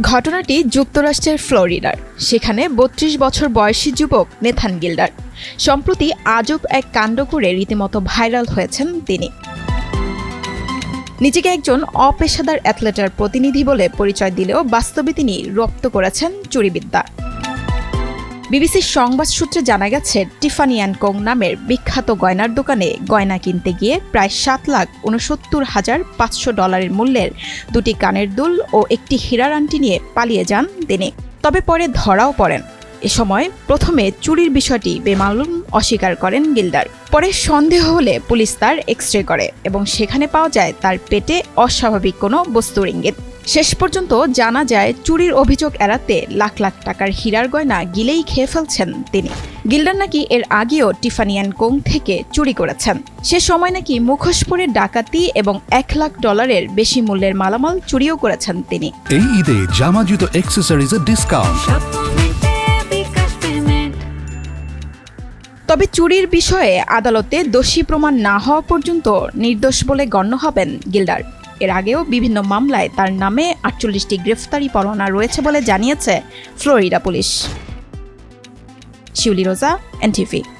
ঘটনাটি যুক্তরাষ্ট্রের ফ্লোরিডার। সেখানে ৩২ বছর বয়সী যুবক নেথান গিল্ডার সম্প্রতি আজব এক কাণ্ড করে রীতিমতো ভাইরাল হয়েছেন তিনি। নিজেকে একজন অপেশাদার অ্যাথলেটের প্রতিনিধি বলে পরিচয় দিলেও বাস্তবে তিনি রপ্ত করেছেন চুরিবিদ্যা। বিবিসির সংবাদ সূত্রে জানা গেছে, টিফানি অ্যান্ড কোং নামের বিখ্যাত গয়নার দোকানে গয়না কিনতে গিয়ে প্রায় $৭,৬৯,৫০০ মূল্যের দুটি কানের দুল ও একটি হীরার আংটি নিয়ে পালিয়ে যান তিনি। তবে পরে ধরাও পড়েন। এ সময় প্রথমে চুরির বিষয়টি বেমালুম অস্বীকার করেন গিল্ডার। পরে সন্দেহ হলে পুলিশ তার এক্স-রে করে এবং সেখানে পাওয়া যায় তার পেটে অস্বাভাবিক কোনো বস্তুর ইঙ্গিত। শেষ পর্যন্ত জানা যায়, চুরির অভিযোগ এড়াতে লাখ লাখ টাকার হীরার গয়না গিলেই খেয়ে ফেলছেন তিনি। গিল্ডার নাকি এর আগেও টিফানি অ্যান্ড কোং থেকে চুরি করেছেন। সে সময় নাকি মুখোশ পরে ডাকাতি এবং $1 লাখ বেশি মূল্যের মালামাল চুরিও করেছেন তিনি। এই ঈদে জামা জুতো অ্যাক্সেসরিজের ডিসকাউন্ট। তবে চুরির বিষয়ে আদালতে দোষী প্রমাণ না হওয়া পর্যন্ত নির্দোষ বলে গণ্য হবেন গিল্ডার। এর আগেও বিভিন্ন মামলায় তার নামে 48টি গ্রেফতারি পরোয়ানা রয়েছে বলে জানিয়েছে ফ্লোরিডা পুলিশ। শিউলি রোজা, NTV।